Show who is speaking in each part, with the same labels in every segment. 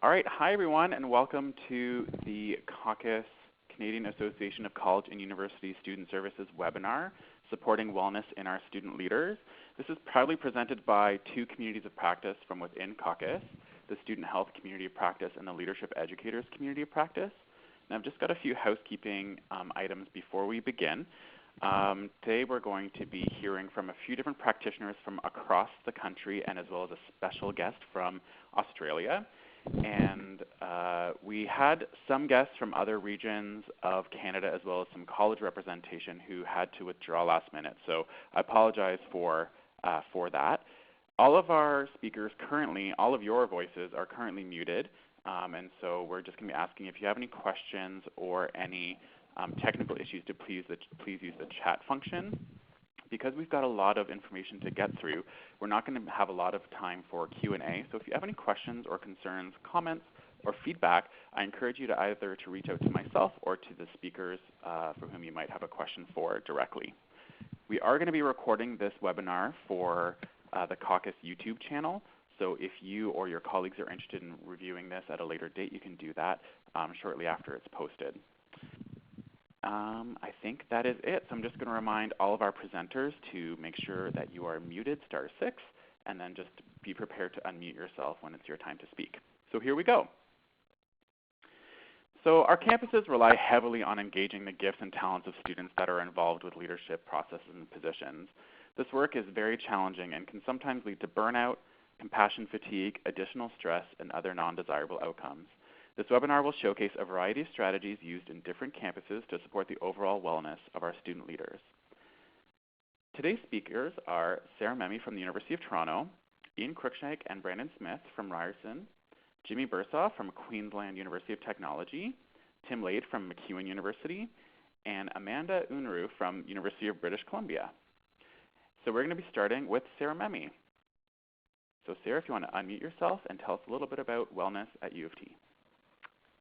Speaker 1: All right, hi everyone, and welcome to the Caucus Canadian Association of College and University Student Services webinar, Supporting Wellness in Our Student Leaders. This is proudly presented by two communities of practice from within Caucus, the Student Health Community of Practice and the Leadership Educators Community of Practice. And I've just got a few housekeeping items before we begin. Today we're going to be hearing from a few different practitioners from across the country and as well as a special guest from Australia. And we had some guests from other regions of Canada as well as some college representation who had to withdraw last minute. So I apologize for that. All of our speakers currently, all of your voices are currently muted. And so we're just going to be asking if you have any questions or any technical issues to please use the chat function. Because we've got a lot of information to get through, we're not going to have a lot of time for Q&A. So if you have any questions or concerns, comments, or feedback, I encourage you to either to reach out to myself or to the speakers for whom you might have a question for directly. We are going to be recording this webinar for the Caucus YouTube channel. So if you or your colleagues are interested in reviewing this at a later date, you can do that shortly after it's posted. I think that is it. So I'm just going to remind all of our presenters to make sure that you are muted, *6, and then just be prepared to unmute yourself when it's your time to speak. So here we go. So our campuses rely heavily on engaging the gifts and talents of students that are involved with leadership processes and positions. This work is very challenging and can sometimes lead to burnout, compassion fatigue, additional stress, and other non-desirable outcomes. This webinar will showcase a variety of strategies used in different campuses to support the overall wellness of our student leaders. Today's speakers are Sarah Memme from the University of Toronto, Ian Cruikshank and Brandon Smith from Ryerson, Jimmy Bursaw from Queensland University of Technology, Tim Lade from MacEwan University, and Amanda Unruh from University of British Columbia. So we're going to be starting with Sarah Memme. So Sarah, if you want to unmute yourself and tell us a little bit about wellness at U of T.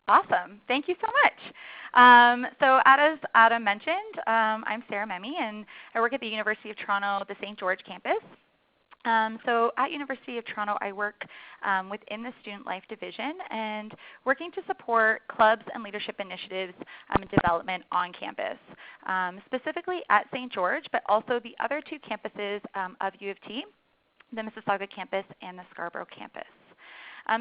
Speaker 2: Awesome. Thank you so much. So as Adam mentioned, I'm Sarah Memme, and I work at the University of Toronto, the St. George campus. So at University of Toronto, I work within the Student Life Division and working to support clubs and leadership initiatives and development on campus, specifically at St. George, but also the other two campuses of U of T, the Mississauga campus and the Scarborough campus.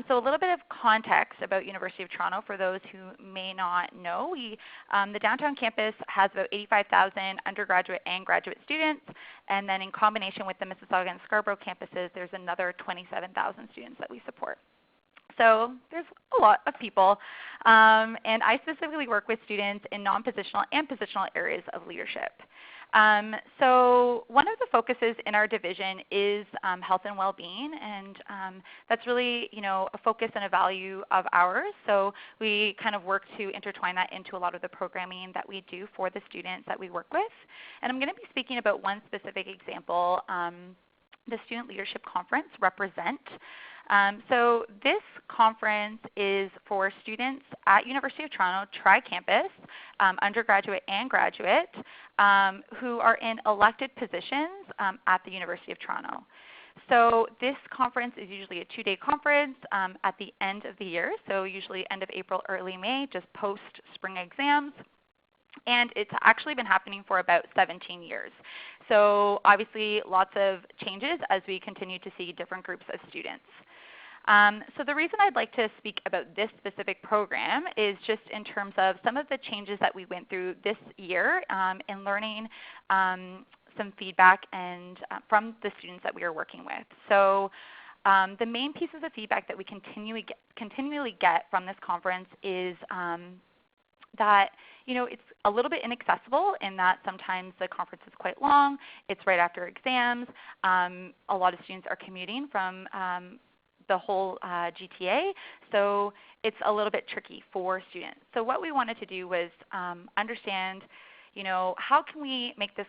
Speaker 2: So a little bit of context about University of Toronto for those who may not know. The downtown campus has about 85,000 undergraduate and graduate students, and then in combination with the Mississauga and Scarborough campuses, there's another 27,000 students that we support. So there's a lot of people, and I specifically work with students in non-positional and positional areas of leadership. So one of the focuses in our division is health and well-being, and that's really a focus and a value of ours. So we kind of work to intertwine that into a lot of the programming that we do for the students that we work with. And I'm going to be speaking about one specific example, the Student Leadership Conference, Represent. So this conference is for students at University of Toronto, tri-campus, undergraduate and graduate, who are in elected positions at the University of Toronto. So this conference is usually a 2-day conference at the end of the year, so usually end of April, early May, just post-spring exams. And it's actually been happening for about 17 years. So obviously lots of changes as we continue to see different groups of students. So the reason I'd like to speak about this specific program is just in terms of some of the changes that we went through this year in learning some feedback and from the students that we are working with. So the main pieces of feedback that we continually get from this conference is that it's a little bit inaccessible in that sometimes the conference is quite long. It's right after exams. A lot of students are commuting from the whole GTA, so it's a little bit tricky for students. So what we wanted to do was understand, how can we make this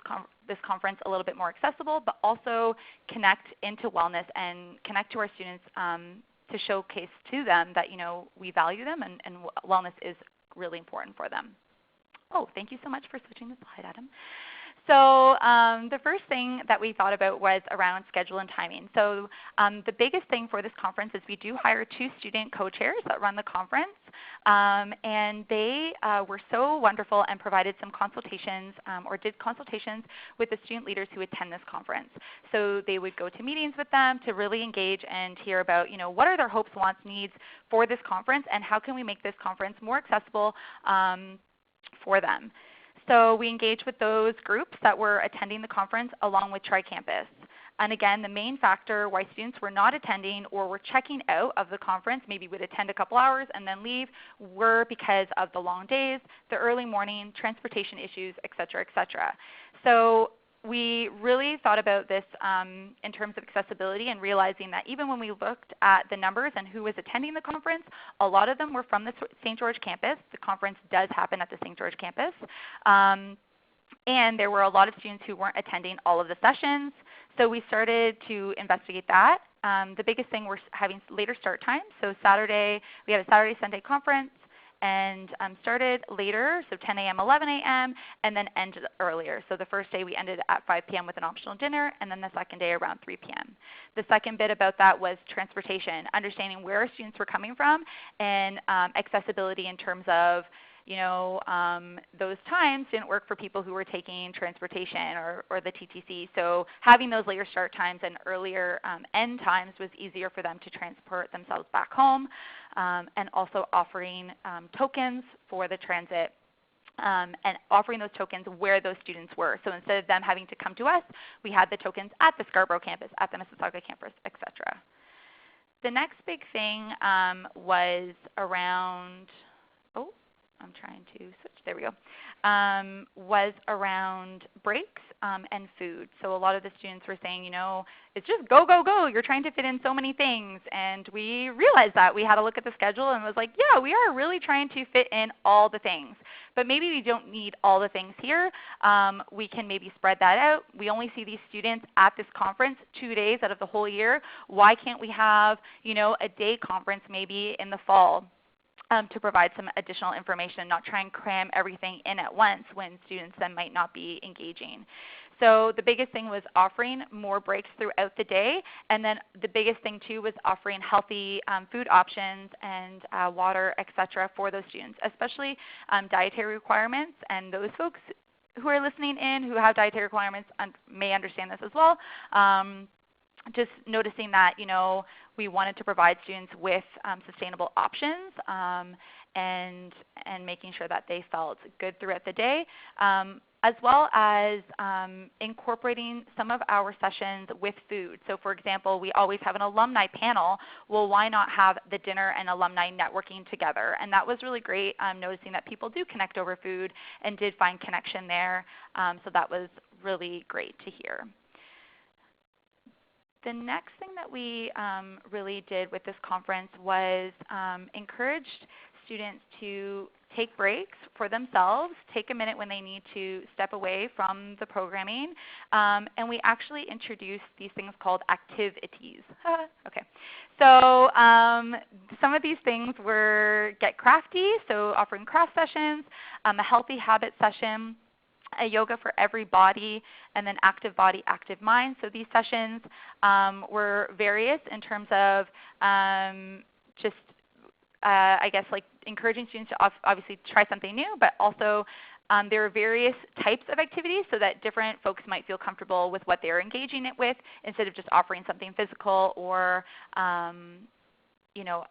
Speaker 2: conference a little bit more accessible, but also connect into wellness and connect to our students to showcase to them that we value them and wellness is really important for them. Oh, thank you so much for switching the slide, Adam. So the first thing that we thought about was around schedule and timing. So the biggest thing for this conference is we do hire 2 student co-chairs that run the conference. And they were so wonderful and provided some consultations or did consultations with the student leaders who attend this conference. So they would go to meetings with them to really engage and hear about what are their hopes, wants, needs for this conference, and how can we make this conference more accessible for them. So we engaged with those groups that were attending the conference along with Tri-Campus. And again, the main factor why students were not attending or were checking out of the conference, maybe would attend a couple hours and then leave, were because of the long days, the early morning, transportation issues, et cetera, et cetera. So we really thought about this in terms of accessibility and realizing that even when we looked at the numbers and who was attending the conference, a lot of them were from the St. George campus. The conference does happen at the St. George campus. And there were a lot of students who weren't attending all of the sessions. So we started to investigate that. The biggest thing was having later start times. So Saturday, we had a Saturday-Sunday conference and started later, so 10 a.m., 11 a.m., and then ended earlier. So the first day we ended at 5 p.m. with an optional dinner, and then the second day around 3 p.m. The second bit about that was transportation, understanding where our students were coming from, and accessibility in terms of those times didn't work for people who were taking transportation or the TTC. So having those later start times and earlier end times was easier for them to transport themselves back home, and also offering tokens for the transit and offering those tokens where those students were. So instead of them having to come to us, we had the tokens at the Scarborough campus, at the Mississauga campus, etc. The next big thing was around, I'm trying to switch, there we go, was around breaks and food. So a lot of the students were saying, it's just go, go, go. You're trying to fit in so many things. And we realized that. We had to look at the schedule and was like, yeah, we are really trying to fit in all the things. But maybe we don't need all the things here. We can maybe spread that out. We only see these students at this conference 2 days out of the whole year. Why can't we have, a day conference maybe in the fall? To provide some additional information and not try and cram everything in at once when students then might not be engaging. So the biggest thing was offering more breaks throughout the day, and then the biggest thing too was offering healthy food options and water, etc. for those students, especially dietary requirements. And those folks who are listening in who have dietary requirements may understand this as well. Just noticing that, we wanted to provide students with sustainable options and making sure that they felt good throughout the day, as well as incorporating some of our sessions with food. So for example, we always have an alumni panel. Well, why not have the dinner and alumni networking together? And that was really great, noticing that people do connect over food and did find connection there. So that was really great to hear. The next thing that we really did with this conference was encouraged students to take breaks for themselves, take a minute when they need to step away from the programming, and we actually introduced these things called activities. Okay. So some of these things were Get Crafty, so offering craft sessions, a healthy habit session, a yoga for every body, and then active body, active mind. So these sessions were various in terms of just, I guess, like encouraging students to obviously try something new, but also there are various types of activities so that different folks might feel comfortable with what they're engaging it with instead of just offering something physical or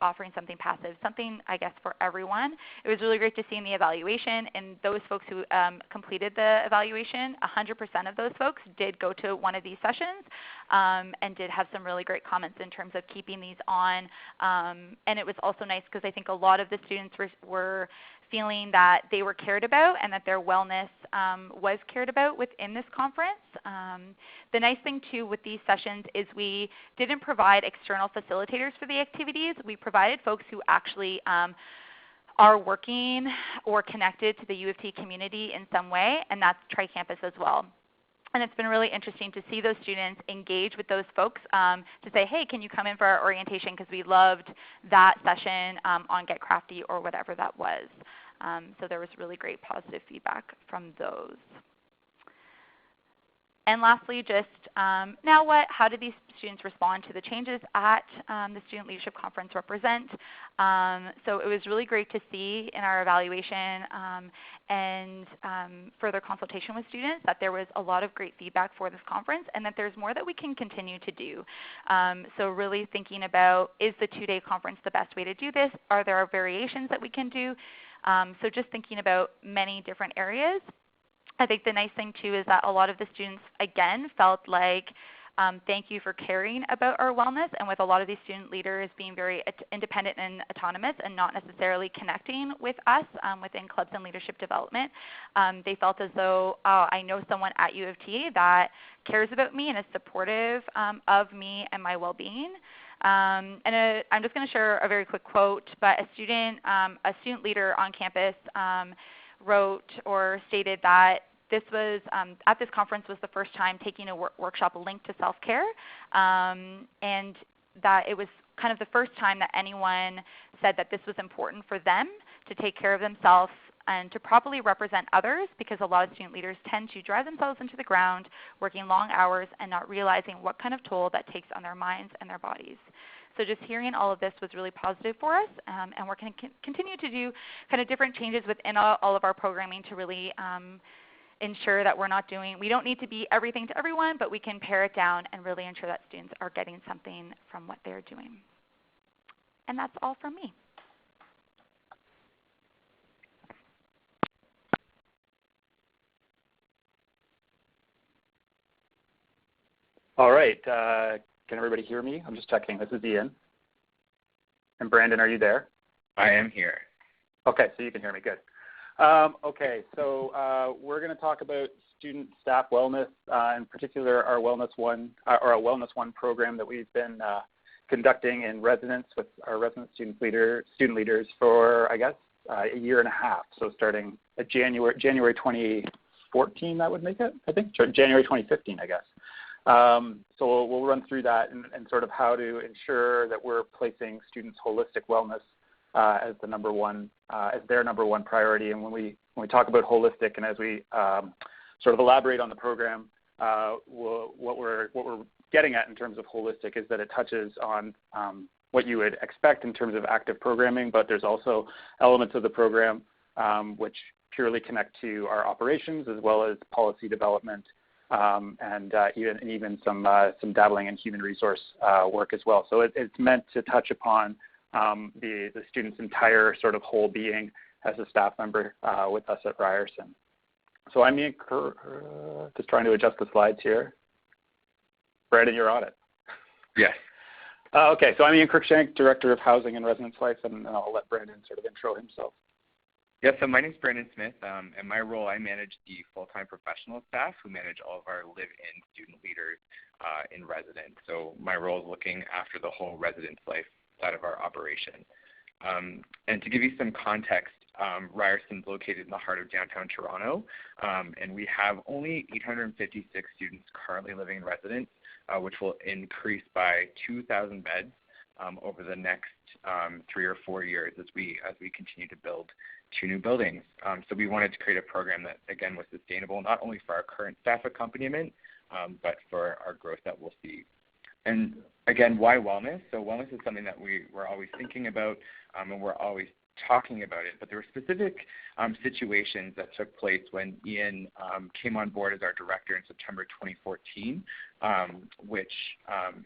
Speaker 2: offering something passive, something, I guess, for everyone. It was really great to see in the evaluation, and those folks who completed the evaluation, 100% of those folks did go to one of these sessions and did have some really great comments in terms of keeping these on. And it was also nice because I think a lot of the students were feeling that they were cared about and that their wellness was cared about within this conference. The nice thing too with these sessions is we didn't provide external facilitators for the activities. We provided folks who actually are working or connected to the U of T community in some way, and that's Tri-Campus as well. And it's been really interesting to see those students engage with those folks to say, hey, can you come in for our orientation because we loved that session on Get Crafty or whatever that was. So there was really great positive feedback from those. And lastly, just now what? How did these students respond to the changes at the Student Leadership Conference represent? So it was really great to see in our evaluation and further consultation with students that there was a lot of great feedback for this conference and that there's more that we can continue to do. So really thinking about, is the 2-day conference the best way to do this? Are there variations that we can do? So just thinking about many different areas. I think the nice thing too is that a lot of the students, again, felt like thank you for caring about our wellness, and with a lot of these student leaders being very independent and autonomous and not necessarily connecting with us within clubs and leadership development, they felt as though, oh, I know someone at U of T that cares about me and is supportive of me and my well-being. I'm just going to share a very quick quote, but a student leader on campus wrote or stated that this was, at this conference was the first time taking a workshop linked to self-care, and that it was kind of the first time that anyone said that this was important for them to take care of themselves and to properly represent others, because a lot of student leaders tend to drive themselves into the ground, working long hours and not realizing what kind of toll that takes on their minds and their bodies. So just hearing all of this was really positive for us, and we're going to continue to do kind of different changes within all of our programming to really ensure that we don't need to be everything to everyone, but we can pare it down and really ensure that students are getting something from what they're doing. And that's all from me.
Speaker 3: All right. Can everybody hear me? I'm just checking. This is Ian. And Brandon, are you there?
Speaker 4: I am here.
Speaker 3: Okay, so you can hear me. Good. Okay, so we're going to talk about student staff wellness, in particular our Wellness One, or a Wellness One program that we've been conducting in residence with our resident student leaders for, I guess, a year and a half. So starting at January 2014, that would make it, I think, January 2015, I guess. So we'll run through that and sort of how to ensure that we're placing students' holistic wellness as their number one priority. And when we talk about holistic, and as we sort of elaborate on the program, what we're getting at in terms of holistic is that it touches on what you would expect in terms of active programming, but there's also elements of the program which purely connect to our operations as well as policy development, and even some dabbling in human resource work as well. So it's meant to touch upon the student's entire sort of whole being as a staff member with us at Ryerson. So I'm just trying to adjust the slides here. Brandon, you're on it.
Speaker 4: Yes.
Speaker 3: Okay, so I'm Ian Cruikshank, Director of Housing and Residence Life, and I'll let Brandon sort of intro himself.
Speaker 4: Yes, so my name is Brandon Smith. In my role, I manage the full-time professional staff who manage all of our live-in student leaders in residence. So my role is looking after the whole residence life side of our operation. And to give you some context, Ryerson is located in the heart of downtown Toronto, and we have only 856 students currently living in residence, which will increase by 2,000 beds over the next 3 or 4 years as we continue to build 2 new buildings. So we wanted to create a program that, again, was sustainable not only for our current staff accompaniment, but for our growth that we'll see. And again, why wellness? So wellness is something that we're always thinking about, and we're always talking about it. But there were specific situations that took place when Ian came on board as our director in September 2014, which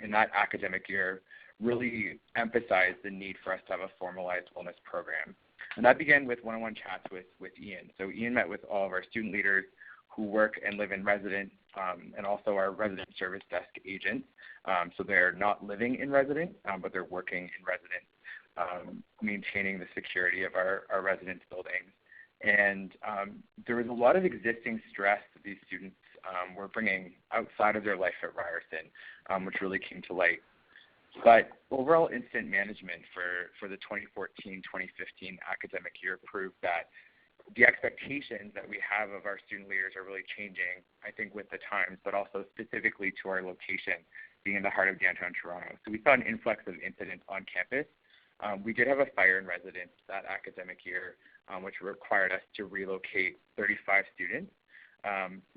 Speaker 4: in that academic year really emphasized the need for us to have a formalized wellness program. And that began with one-on-one chats with Ian. So Ian met with all of our student leaders who work and live in residence, and also our resident service desk agents. So they're not living in residence, but they're working in residence, maintaining the security of our residence buildings. And there was a lot of existing stress that these students were bringing outside of their life at Ryerson, which really came to light. But overall incident management for the 2014-2015 academic year proved that the expectations that we have of our student leaders are really changing, I think, with the times, but also specifically to our location being in the heart of downtown Toronto. So we saw an influx of incidents on campus. We did have a fire in residence that academic year, which required us to relocate 35 students.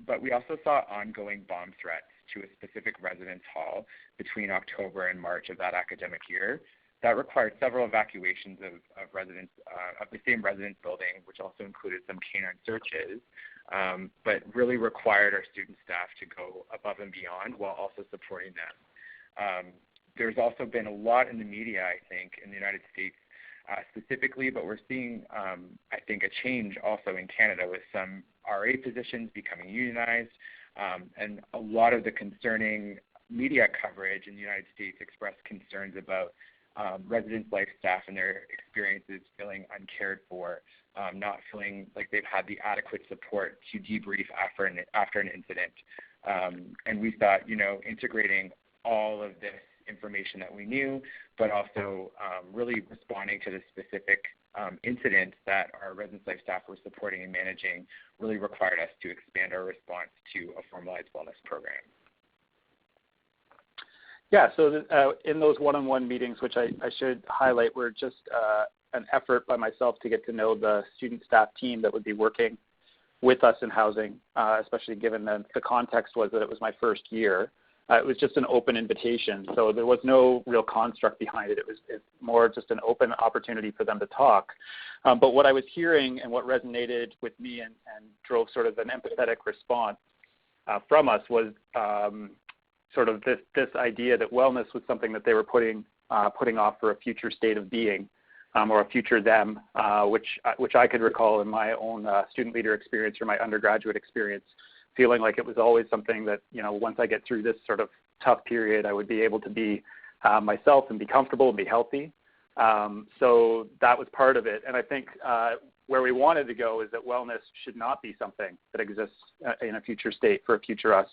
Speaker 4: But we also saw ongoing bomb threats to a specific residence hall between October and March of that academic year. That required several evacuations of residents of the same residence building, which also included some canine searches, but really required our student staff to go above and beyond while also supporting them. There's also been a lot in the media, I think, in the United States specifically, but we're seeing, I think, a change also in Canada with some RA positions becoming unionized, and a lot of the concerning media coverage in the United States expressed concerns about residence life staff and their experiences feeling uncared for, not feeling like they've had the adequate support to debrief after an incident. And we thought, integrating all of this information that we knew, but also really responding to the specific incidents that our residence life staff were supporting and managing really required us to expand our response to a formalized wellness program.
Speaker 3: Yeah, so in those one-on-one meetings, which I should highlight, were just an effort by myself to get to know the student staff team that would be working with us in housing, especially given that the context was that it was my first year. It was just an open invitation, so there was no real construct behind it. It was more just an open opportunity for them to talk. But what I was hearing and what resonated with me and drove sort of an empathetic response from us was sort of this idea that wellness was something that they were putting off for a future state of being, or a future them, which I could recall in my own student leader experience or my undergraduate experience, feeling like it was always something that, once I get through this sort of tough period, I would be able to be myself and be comfortable and be healthy. So that was part of it. And I think where we wanted to go is that wellness should not be something that exists in a future state for a future us.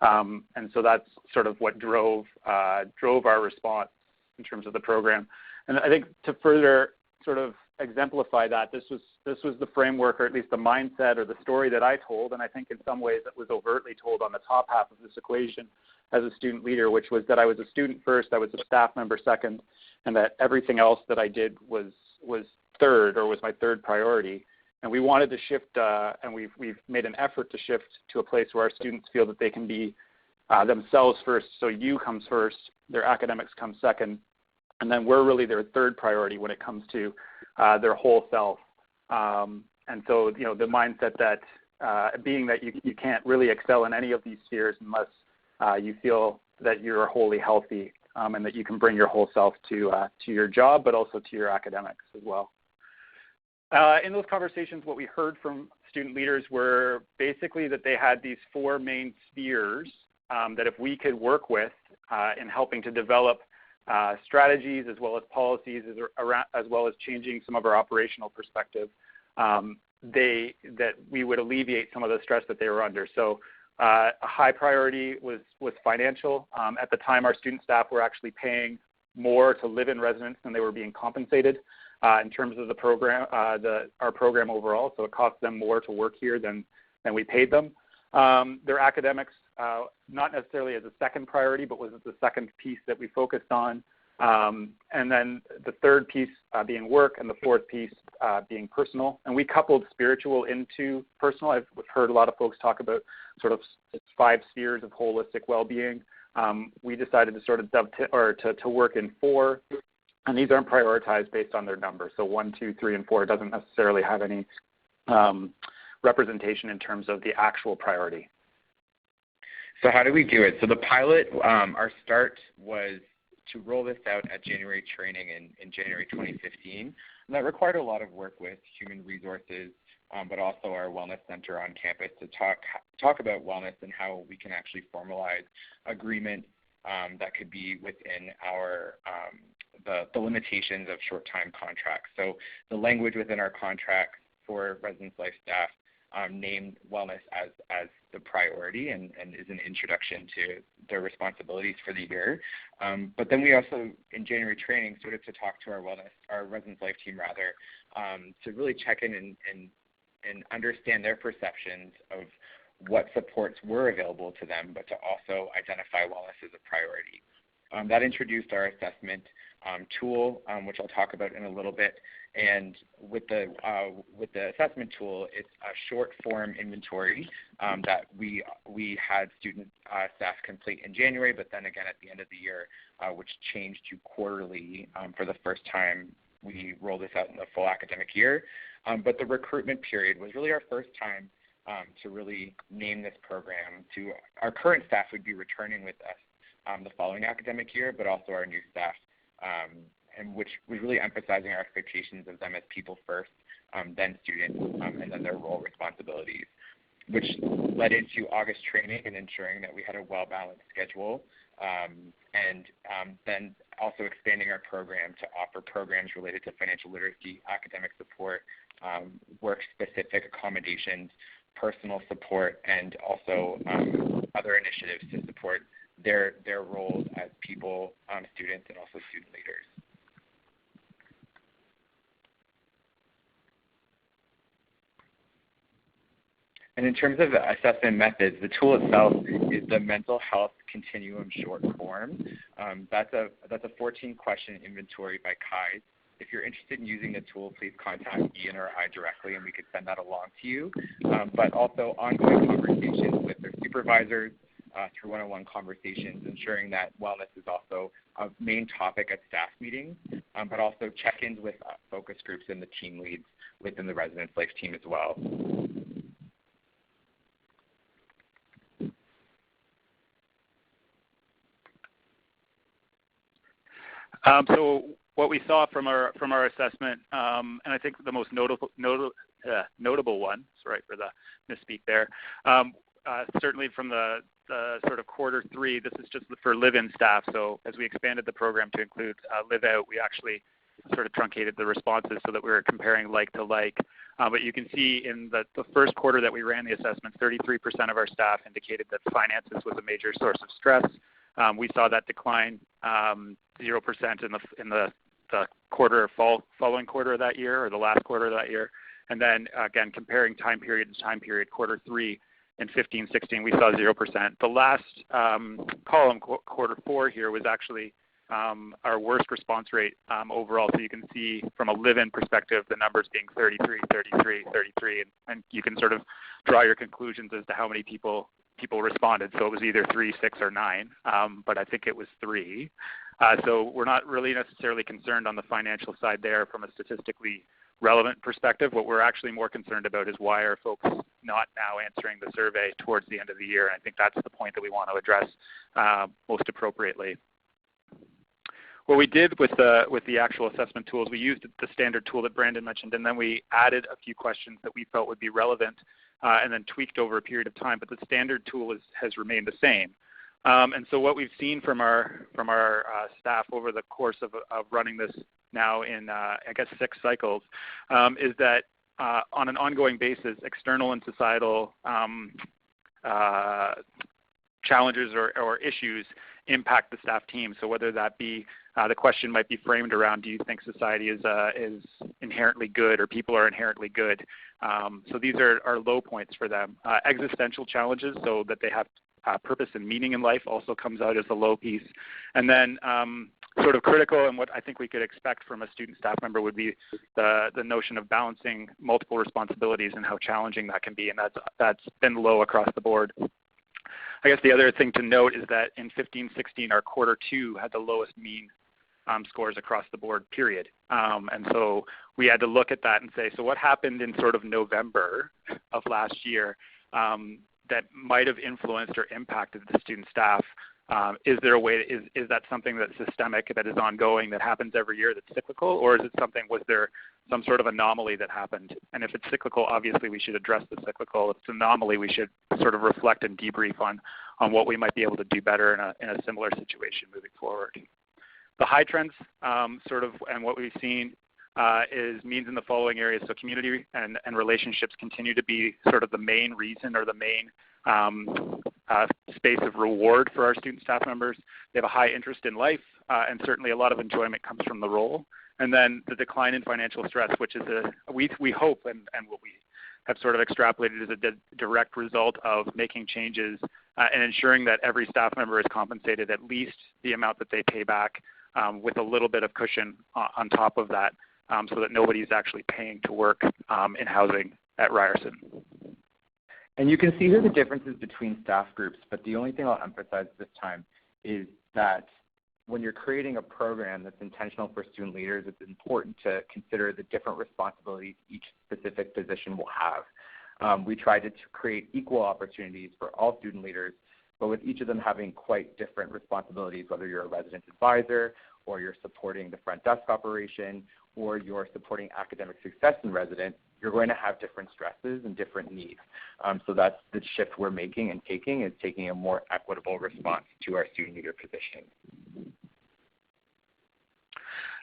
Speaker 3: And so that's sort of what drove our response in terms of the program. And I think to further sort of exemplify that, this was the framework, or at least the mindset or the story that I told, and I think in some ways it was overtly told on the top half of this equation as a student leader, which was that I was a student first, I was a staff member second, and that everything else that I did was third, or was my third priority. And we wanted to shift, and we've made an effort to shift to a place where our students feel that they can be themselves first. So you comes first, their academics come second, and then we're really their third priority when it comes to their whole self. And so, the mindset that being that you can't really excel in any of these spheres unless you feel that you're wholly healthy, and that you can bring your whole self to your job, but also to your academics as well. In those conversations, what we heard from student leaders were basically that they had these four main spheres that if we could work with in helping to develop strategies as well as policies, as well as changing some of our operational perspective, that we would alleviate some of the stress that they were under. So a high priority was financial. At the time, our student staff were actually paying more to live in residence than they were being compensated in terms of the program, our program overall. So it cost them more to work here than we paid them. Their academics, not necessarily as a second priority, but was the second piece that we focused on. And then the third piece being work, and the fourth piece being personal. And we coupled spiritual into personal. I've heard a lot of folks talk about sort of 5 spheres of holistic well-being. We decided to sort of to work in 4, and these aren't prioritized based on their number. So 1, 2, 3, and 4 doesn't necessarily have any representation in terms of the actual priority.
Speaker 4: So how do we do it? So the pilot, our start was to roll this out at January training in January 2015. And that required a lot of work with human resources, but also our wellness center on campus to talk about wellness and how we can actually formalize agreement that could be within our the limitations of short-time contracts. So the language within our contracts for residence life staff named wellness as the priority and is an introduction to their responsibilities for the year. But then we also, in January training, started to talk to our residence life team to really check in and understand their perceptions of what supports were available to them, but to also identify wellness as a priority. That introduced our assessment tool, which I'll talk about in a little bit. And with the assessment tool, it's a short form inventory that we had student staff complete in January, but then again at the end of the year, which changed to quarterly for the first time. We rolled this out in the full academic year. But the recruitment period was really our first time to really name this program to our current staff would be returning with us the following academic year, but also our new staff, and which was really emphasizing our expectations of them as people first, then students, and then their role responsibilities, which led into August training and ensuring that we had a well-balanced schedule, and then also expanding our program to offer programs related to financial literacy, academic support, work-specific accommodations, personal support, and also other initiatives to support their roles as people, students, and also student leaders. And in terms of assessment methods, the tool itself is the mental health continuum short form. That's a 14-question inventory by Kai. If you're interested in using the tool, please contact Ian or I directly, and we could send that along to you. But also ongoing conversations with their supervisors through one-on-one conversations, ensuring that wellness is also a main topic at staff meetings, but also check-ins with focus groups and the team leads within the Residence Life team as well.
Speaker 3: So what we saw from our assessment, and I think the most notable one, sorry for the misspeak there, certainly from the sort of quarter three, this is just for live-in staff. So as we expanded the program to include live-out, we actually sort of truncated the responses so that we were comparing like to like. But you can see in the first quarter that we ran the assessment, 33% of our staff indicated that finances was a major source of stress. We saw that decline 0% in the quarter following quarter of that year, or the last quarter of that year. And then again, comparing time period to time period, quarter three in 15-16, we saw 0%. The last column, quarter four here, was actually our worst response rate overall. So you can see from a live-in perspective, the numbers being 33, 33, 33, and you can sort of draw your conclusions as to how many people responded. So it was either 3, 6, or 9, but I think it was 3. So we're not really necessarily concerned on the financial side there from a statistically relevant perspective. What we're actually more concerned about is why are folks not now answering the survey towards the end of the year, and I think that's the point that we want to address most appropriately. What we did with the actual assessment tools, we used the standard tool that Brandon mentioned, and then we added a few questions that we felt would be relevant, and then tweaked over a period of time. But the standard tool has remained the same. And so what we've seen from our staff over the course of running this now in I guess 6 cycles is that on an ongoing basis, external and societal challenges or issues impact the staff team. So whether that be the question might be framed around, do you think society is inherently good, or people are inherently good? So these are low points for them. Existential challenges, so that they have purpose and meaning in life, also comes out as a low piece. And then sort of critical, and what I think we could expect from a student staff member would be the notion of balancing multiple responsibilities and how challenging that can be, and that's been low across the board. I guess the other thing to note is that in 15-16, our quarter 2 had the lowest mean scores across the board, period. And so we had to look at that and say, so what happened in sort of November of last year that might have influenced or impacted the student staff? Is there a way, is that something that's systemic, that is ongoing, that happens every year, that's cyclical, or is it something, was there some sort of anomaly that happened? And if it's cyclical, obviously we should address the cyclical. If it's an anomaly, we should sort of reflect and debrief on what we might be able to do better in a similar situation moving forward. The high trends sort of, and what we've seen is means in the following areas. So community and relationships continue to be sort of the main reason, or the main space of reward for our student staff members. They have a high interest in life, and certainly a lot of enjoyment comes from the role. And then the decline in financial stress, which is we hope, and what we have sort of extrapolated is a direct result of making changes and ensuring that every staff member is compensated at least the amount that they pay back, with a little bit of cushion on top of that, so that nobody's actually paying to work in housing at Ryerson.
Speaker 4: And you can see here the differences between staff groups, but the only thing I'll emphasize this time is that when you're creating a program that's intentional for student leaders, it's important to consider the different responsibilities each specific position will have. We tried to create equal opportunities for all student leaders, but with each of them having quite different responsibilities, whether you're a resident advisor or you're supporting the front desk operation or you're supporting academic success in residence, you're going to have different stresses and different needs. So that's the shift we're making and taking a more equitable response to our student leader position.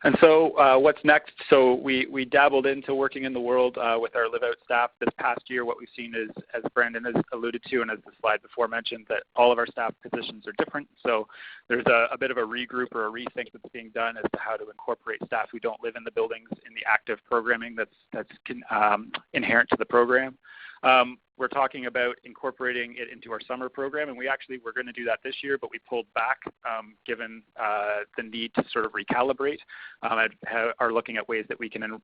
Speaker 3: And so what's next? So we dabbled into working in the world with our live-out staff this past year. What we've seen is, as Brandon has alluded to and as the slide before mentioned, that all of our staff positions are different. So there's a bit of a regroup or a rethink that's being done as to how to incorporate staff who don't live in the buildings in the active programming that's inherent to the program. We're talking about incorporating it into our summer program, and we actually were going to do that this year, but we pulled back given the need to sort of recalibrate, and are looking at ways that we can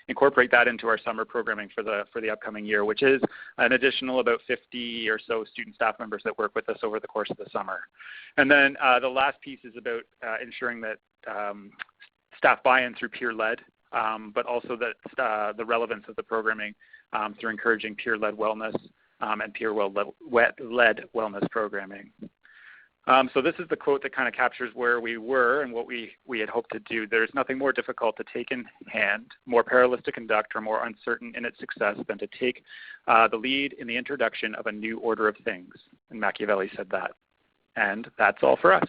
Speaker 3: incorporate that into our summer programming for the upcoming year, which is an additional about 50 or so student staff members that work with us over the course of the summer. And then the last piece is about ensuring that staff buy-in through peer-led, but also that the relevance of the programming through encouraging peer-led wellness and peer-led wellness programming. So this is the quote that kind of captures where we were and what we had hoped to do. There's nothing more difficult to take in hand, more perilous to conduct, or more uncertain in its success than to take the lead in the introduction of a new order of things. And Machiavelli said that. And that's all for us.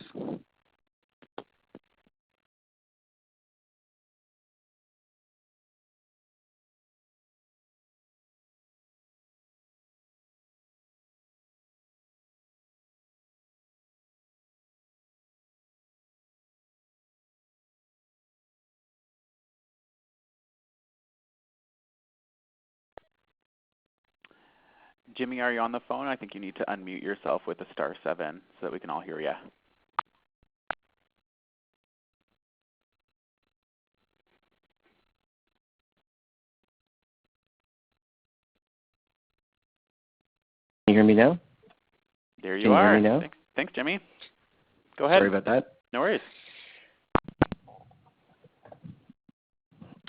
Speaker 1: Jimmy, are you on the phone? I think you need to unmute yourself with a *7 so that we can all hear you.
Speaker 5: Can you hear me now?
Speaker 1: There you are.
Speaker 5: Can you hear me now?
Speaker 1: Thanks, Jimmy. Go ahead.
Speaker 5: Sorry about that.
Speaker 1: No worries.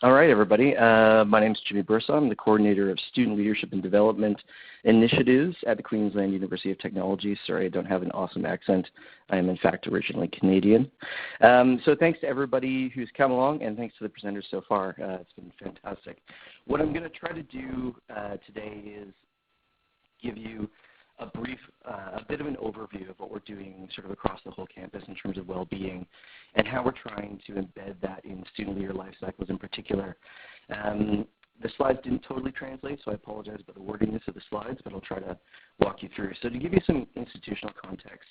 Speaker 5: All right, everybody. My name is Jimmy Bursa. I'm the coordinator of Student Leadership and Development Initiatives at the Queensland University of Technology. Sorry, I don't have an awesome accent. I am, in fact, originally Canadian. So thanks to everybody who's come along, and thanks to the presenters so far. It's been fantastic. What I'm going to try to do today is give you a bit of an overview of what we're doing sort of across the whole campus in terms of well-being and how we're trying to embed that in student leader life cycles in particular. The slides didn't totally translate, so I apologize about the wordiness of the slides, but I'll try to walk you through. So to give you some institutional context,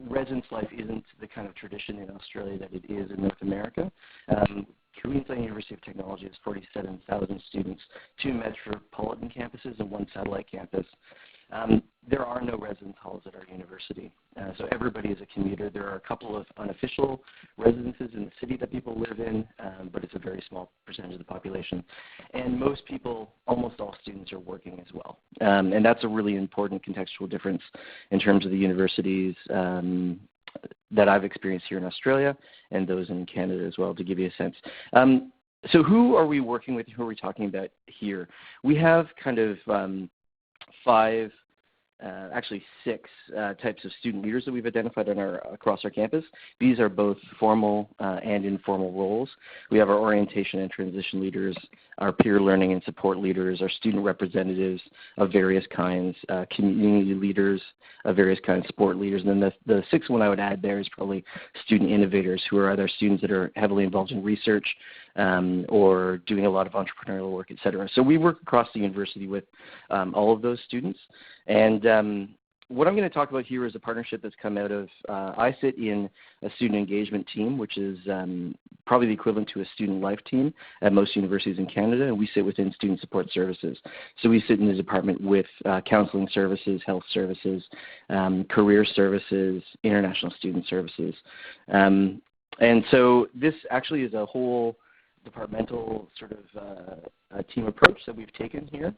Speaker 5: residence life isn't the kind of tradition in Australia that it is in North America. Queensland University of Technology has 47,000 students, 2 metropolitan campuses and 1 satellite campus. There are no residence halls at our university, so everybody is a commuter. There are a couple of unofficial residences in the city that people live in, but it's a very small percentage of the population. And most people, almost all students, are working as well. And that's a really important contextual difference in terms of the universities that I've experienced here in Australia and those in Canada as well, to give you a sense. So who are we working with? Who are we talking about here? We have kind of 6 types of student leaders that we've identified across our campus. These are both formal and informal roles. We have our orientation and transition leaders, our peer learning and support leaders, our student representatives of various kinds, community leaders of various kinds, sport leaders, and then the 6th one I would add there is probably student innovators, who are either students that are heavily involved in research or doing a lot of entrepreneurial work, et cetera. So we work across the university with all of those students. And what I'm going to talk about here is a partnership that's come out of, I sit in a student engagement team, which is probably the equivalent to a student life team at most universities in Canada, and we sit within student support services. So we sit in the department with counseling services, health services, career services, international student services. And so this actually is a whole departmental sort of team approach that we've taken here,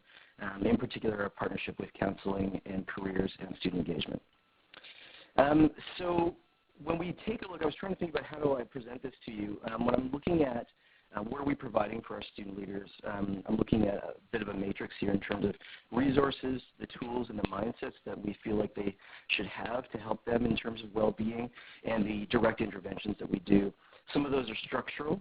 Speaker 5: in particular a partnership with counseling and careers and student engagement. So when we take a look, I was trying to think about how do I present this to you. When I'm looking at what are we providing for our student leaders, I'm looking at a bit of a matrix here in terms of resources, the tools, and the mindsets that we feel like they should have to help them in terms of well-being, and the direct interventions that we do. Some of those are structural.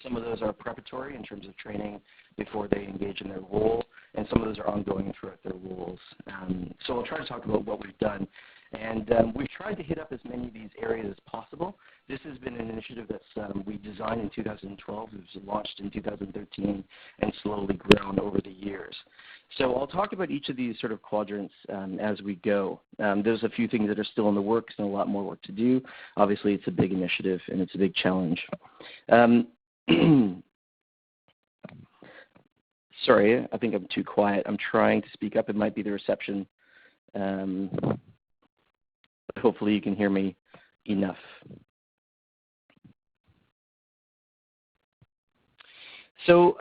Speaker 5: Some of those are preparatory in terms of training before they engage in their role, and some of those are ongoing throughout their roles. So I'll try to talk about what we've done. And we've tried to hit up as many of these areas as possible. This has been an initiative that's we designed in 2012. It was launched in 2013 and slowly grown over the years. So I'll talk about each of these sort of quadrants as we go. There's a few things that are still in the works and a lot more work to do. Obviously, it's a big initiative and it's a big challenge. Sorry, I think I'm too quiet. I'm trying to speak up. It might be the reception. But hopefully you can hear me enough. So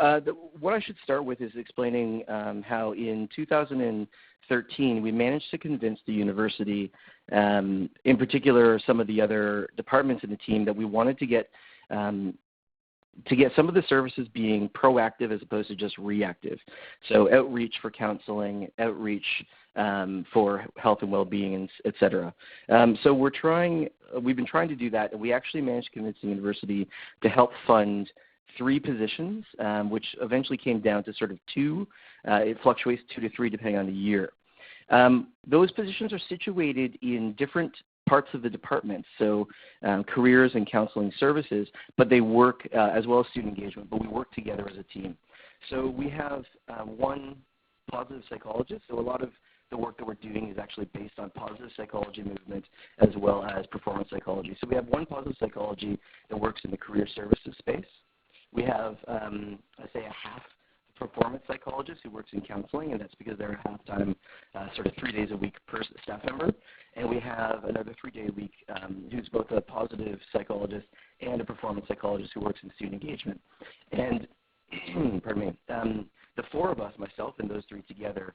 Speaker 5: what I should start with is explaining how in 2013 we managed to convince the university, in particular some of the other departments in the team, that we wanted to get some of the services being proactive as opposed to just reactive. So outreach for counseling, outreach for health and well-being, and et cetera. So we've been trying to do that, and we actually managed to convince the university to help fund 3 positions, which eventually came down to sort of 2. It fluctuates 2 to 3 depending on the year. Those positions are situated in different parts of the department, so careers and counseling services, but they work as well as student engagement, but we work together as a team. So we have one positive psychologist, so a lot of the work that we're doing is actually based on positive psychology movement as well as performance psychology. So we have one positive psychology that works in the career services space. We have, I say, a half performance psychologist who works in counseling, and that's because they're a half-time, sort of 3 days a week per staff member. And we have another 3-day a week who's both a positive psychologist and a performance psychologist who works in student engagement. And, pardon me, the 4 of us, myself and those 3 together,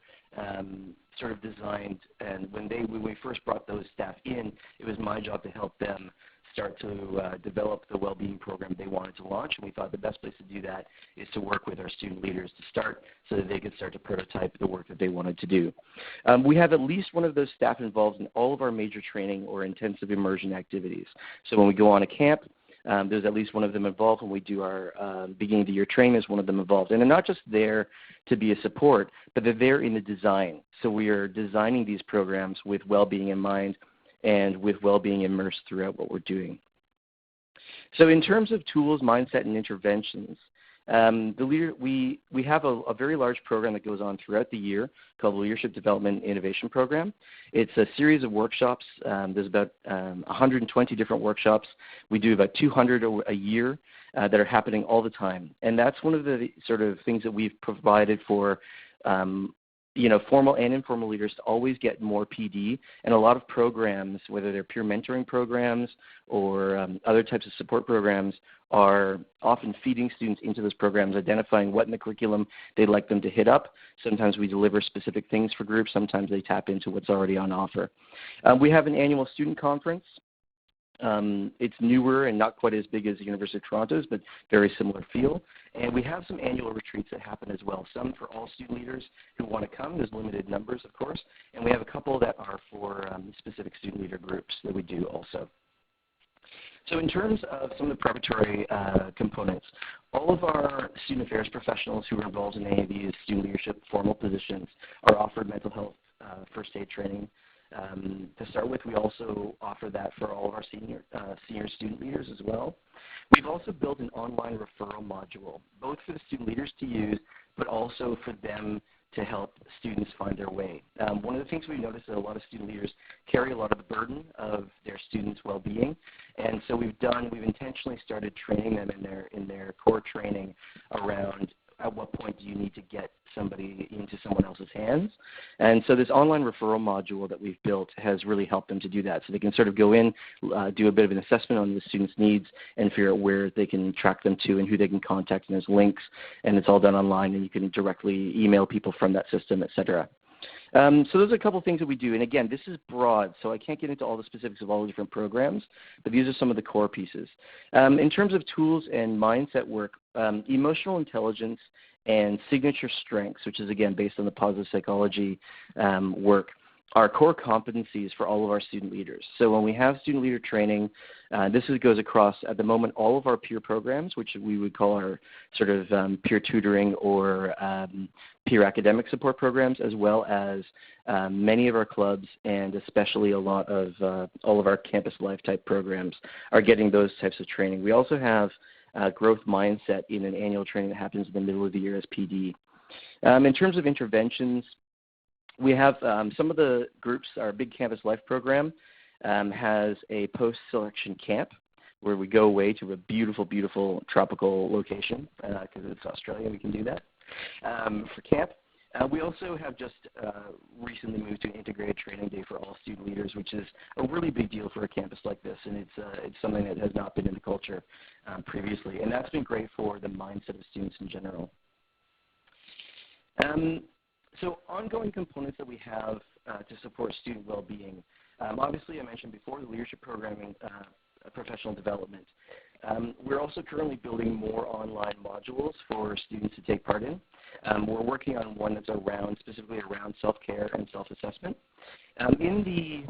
Speaker 5: sort of designed, and when we first brought those staff in, it was my job to help them start to develop the well-being program they wanted to launch, and we thought the best place to do that is to work with our student leaders to start so that they could start to prototype the work that they wanted to do. We have at least one of those staff involved in all of our major training or intensive immersion activities. So when we go on a camp, there's at least one of them involved. When we do our beginning of the year training, there's one of them involved. And they're not just there to be a support, but they're there in the design. So we are designing these programs with well-being in mind and with well-being immersed throughout what we're doing. So in terms of tools, mindset, and interventions, we have a very large program that goes on throughout the year called the Leadership Development Innovation Program. It's a series of workshops. There's about 120 different workshops. We do about 200 a year that are happening all the time. And that's one of the sort of things that we've provided for formal and informal leaders to always get more PD, and a lot of programs, whether they're peer mentoring programs or other types of support programs, are often feeding students into those programs, identifying what in the curriculum they'd like them to hit up. Sometimes we deliver specific things for groups. Sometimes they tap into what's already on offer. We have an annual student conference. It's newer and not quite as big as the University of Toronto's, but very similar feel. And we have some annual retreats that happen as well, some for all student leaders who want to come. There's limited numbers, of course. And we have a couple that are for specific student leader groups that we do also. So in terms of some of the preparatory components, all of our student affairs professionals who are involved in any of these student leadership formal positions are offered mental health first aid training. To start with, we also offer that for all of our senior student leaders as well. We've also built an online referral module, both for the student leaders to use, but also for them to help students find their way. One of the things we noticed is that a lot of student leaders carry a lot of the burden of their students' well-being, and so we've intentionally started training them in their core training around at what point do you need to get somebody into someone else's hands. And so this online referral module that we've built has really helped them to do that. So they can sort of go in, do a bit of an assessment on the student's needs and figure out where they can track them to and who they can contact, and there's links, and it's all done online, and you can directly email people from that system, et cetera. So those are a couple of things that we do. And again, this is broad, so I can't get into all the specifics of all the different programs, but these are some of the core pieces. In terms of tools and mindset work, emotional intelligence and signature strengths, which is, again, based on the positive psychology work, are core competencies for all of our student leaders. So when we have student leader training, goes across, at the moment, all of our peer programs, which we would call our sort of peer tutoring or peer academic support programs, as well as many of our clubs, and especially a lot of all of our campus life type programs are getting those types of training. We also have growth mindset in an annual training that happens in the middle of the year as PD. In terms of interventions, we have some of the groups. Our Big Campus Life program has a post-selection camp where we go away to a beautiful, beautiful tropical location because it's Australia. We can do that for camp. We also have just recently moved to an integrated training day for all student leaders, which is a really big deal for a campus like this, and it's something that has not been in the culture previously, and that's been great for the mindset of students in general. So ongoing components that we have to support student well-being. Obviously, I mentioned before the leadership programming, professional development. We're also currently building more online modules for students to take part in. We're working on one that's specifically around self-care and self-assessment. In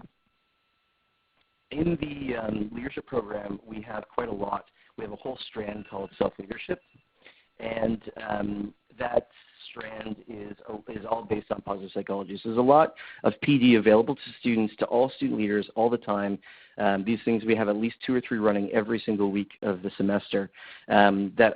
Speaker 5: the leadership program, we have quite a lot. We have a whole strand called self-leadership, and that strand is all based on positive psychology. So there's a lot of PD available to students, to all student leaders, all the time. These things, we have at least 2 or 3 running every single week of the semester that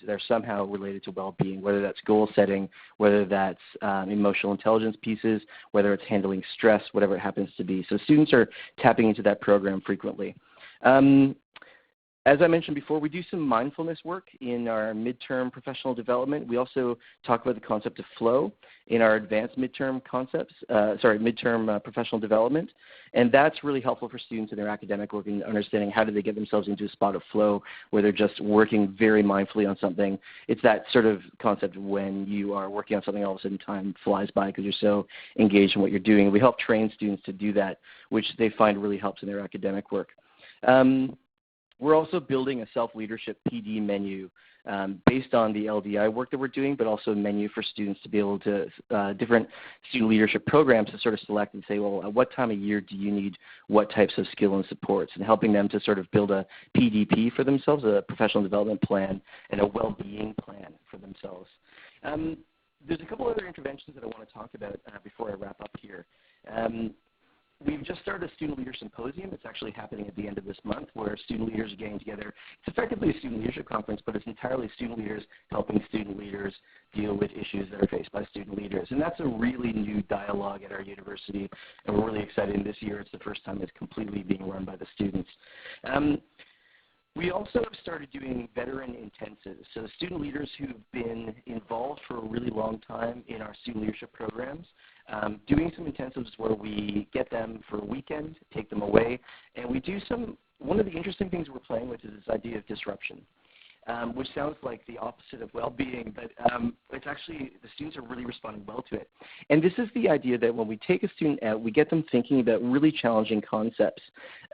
Speaker 5: they're somehow related to well-being, whether that's goal setting, whether that's emotional intelligence pieces, whether it's handling stress, whatever it happens to be. So students are tapping into that program frequently. As I mentioned before, we do some mindfulness work in our midterm professional development. We also talk about the concept of flow in our advanced midterm professional development. And that's really helpful for students in their academic work and understanding how do they get themselves into a spot of flow where they're just working very mindfully on something. It's that sort of concept when you are working on something, all of a sudden time flies by because you're so engaged in what you're doing. We help train students to do that, which they find really helps in their academic work. We're also building a self-leadership PD menu based on the LDI work that we're doing, but also a menu for students to be able to, different student leadership programs to sort of select and say, well, at what time of year do you need what types of skill and supports, and helping them to sort of build a PDP for themselves, a professional development plan, and a well-being plan for themselves. There's a couple other interventions that I want to talk about before I wrap up here. We've just started a student leader symposium. It's actually happening at the end of this month where student leaders are getting together. It's effectively a student leadership conference, but it's entirely student leaders helping student leaders deal with issues that are faced by student leaders. And that's a really new dialogue at our university, and we're really excited. And this year it's the first time it's completely being run by the students. We also have started doing veteran intensives. So student leaders who've been involved for a really long time in our student leadership programs, doing some intensives where we get them for a weekend, take them away, and we do one of the interesting things we're playing with is this idea of disruption, which sounds like the opposite of well-being, but it's actually, the students are really responding well to it. And this is the idea that when we take a student out, we get them thinking about really challenging concepts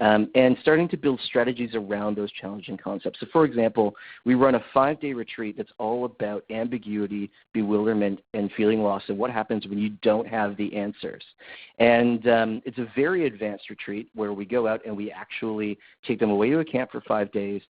Speaker 5: and starting to build strategies around those challenging concepts. So for example, we run a 5-day retreat that's all about ambiguity, bewilderment, and feeling lost, and what happens when you don't have the answers. And it's a very advanced retreat where we go out and we actually take them away to a camp for 5 days,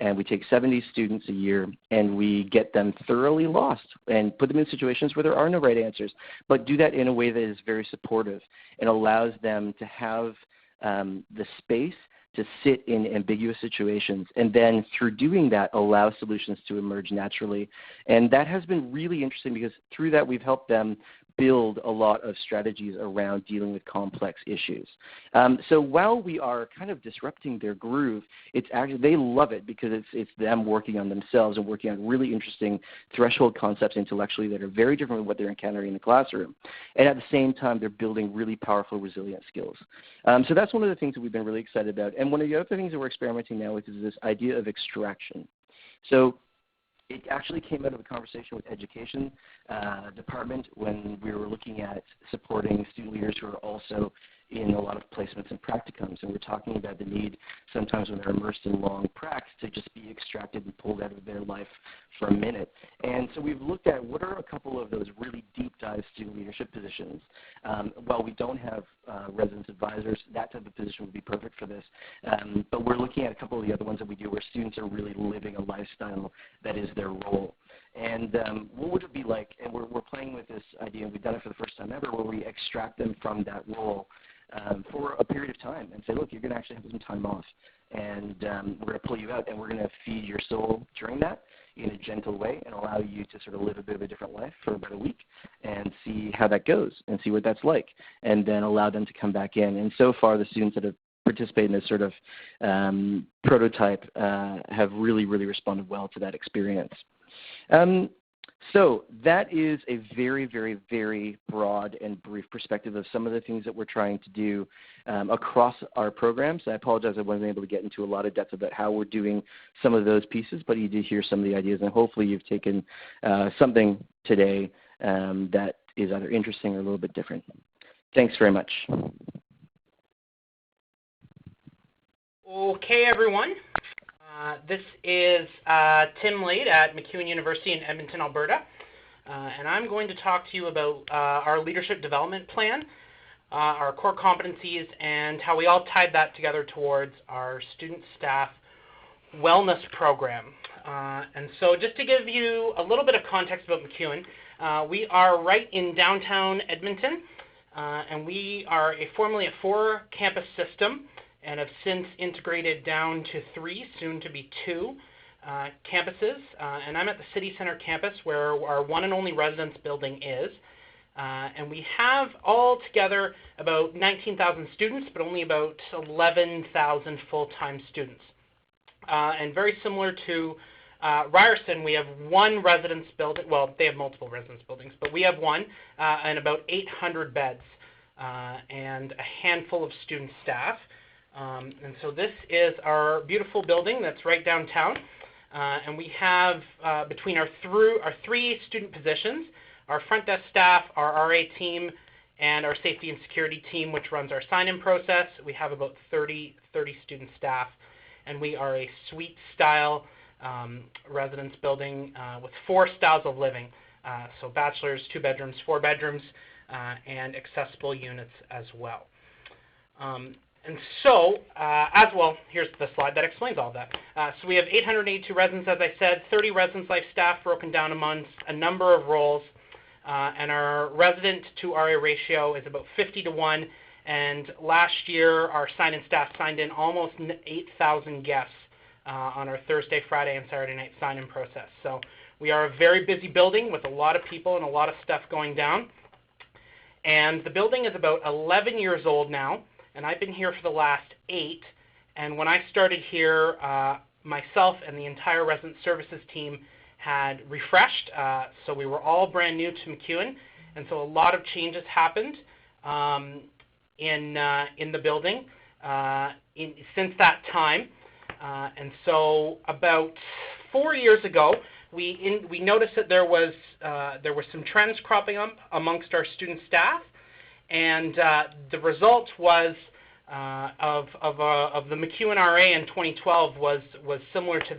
Speaker 5: and we take 70 students a year, and we get them thoroughly lost and put them in situations where there are no right answers, but do that in a way that is very supportive and allows them to have the space to sit in ambiguous situations, and then through doing that, allow solutions to emerge naturally. And that has been really interesting because through that, we've helped them build a lot of strategies around dealing with complex issues. So while we are kind of disrupting their groove, it's actually, they love it because it's them working on themselves and working on really interesting threshold concepts intellectually that are very different from what they're encountering in the classroom. And at the same time, they're building really powerful, resilient skills. So that's one of the things that we've been really excited about. And one of the other things that we're experimenting now with is this idea of extraction. So it actually came out of a conversation with education department when we were looking at supporting student leaders who are also in a lot of placements and practicums. And we're talking about the need sometimes when they're immersed in long pracs to just be extracted and pulled out of their life for a minute. And so we've looked at what are a couple of those really deep dive student leadership positions. While we don't have residence advisors, that type of position would be perfect for this. But we're looking at a couple of the other ones that we do where students are really living a lifestyle that is their role. And what would it be like, and we're playing with this idea, and we've done it for the first time ever, where we extract them from that role for a period of time and say, look, you're going to actually have some time off, and we're going to pull you out, and we're going to feed your soul during that in a gentle way and allow you to sort of live a bit of a different life for about a week and see how that goes and see what that's like, and then allow them to come back in. And so far, the students that have participated in this sort of prototype have really, really responded well to that experience. So that is a very, very, very broad and brief perspective of some of the things that we're trying to do across our programs. I apologize I wasn't able to get into a lot of depth about how we're doing some of those pieces, but you did hear some of the ideas, and hopefully you've taken something today that is either interesting or a little bit different. Thanks very much.
Speaker 6: Okay, everyone. This is Tim Lade at MacEwan University in Edmonton, Alberta, and I'm going to talk to you about our leadership development plan, our core competencies, and how we all tied that together towards our student staff wellness program. And so just to give you a little bit of context about MacEwan, we are right in downtown Edmonton, and we are formerly a 4-campus system, and have since integrated down to 3, soon to be 2 campuses. And I'm at the City Center campus where our one and only residence building is. And we have all together about 19,000 students, but only about 11,000 full-time students. And very similar to Ryerson, we have one residence building. Well, they have multiple residence buildings, but we have one and about 800 beds and a handful of student staff. And so this is our beautiful building that's right downtown, and we have between our 3 student positions, our front desk staff, our RA team, and our safety and security team, which runs our sign-in process. We have about 30 student staff, and we are a suite-style residence building with 4 styles of living, so bachelors, 2 bedrooms, 4 bedrooms, and accessible units as well. And so, as well, here's the slide that explains all of that. So we have 882 residents, as I said, 30 residence life staff broken down amongst a number of roles, and our resident to RA ratio is about 50-1, and last year our sign-in staff signed in almost 8,000 guests on our Thursday, Friday, and Saturday night sign-in process. So we are a very busy building with a lot of people and a lot of stuff going down. And the building is about 11 years old now, and I've been here for the last 8, and when I started here, myself and the entire resident services team had refreshed, so we were all brand new to MacEwan, and so a lot of changes happened in the building since that time. And so about 4 years ago, we noticed that there was some trends cropping up amongst our student staff, and the result was of the MacEwan RA in 2012 was similar to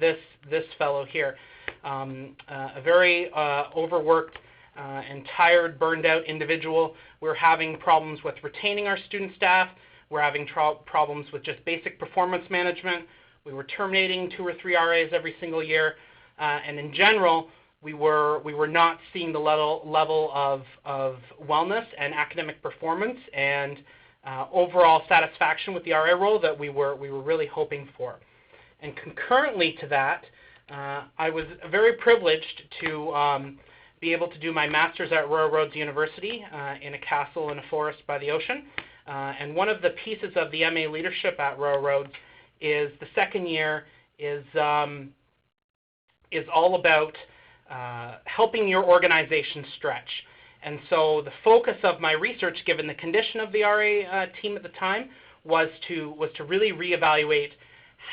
Speaker 6: this fellow here, a very overworked and tired, burned out individual. We're having problems with retaining our student staff. We're having problems with just basic performance management. We were terminating 2 or 3 RAs every single year, and in general, we were not seeing the level of wellness and academic performance and overall satisfaction with the RA role that we were really hoping for. And concurrently to that, I was very privileged to be able to do my master's at Royal Roads University in a castle in a forest by the ocean. And one of the pieces of the MA leadership at Royal Roads is the second year is all about helping your organization stretch. And so the focus of my research, given the condition of the RA team at the time, was to really reevaluate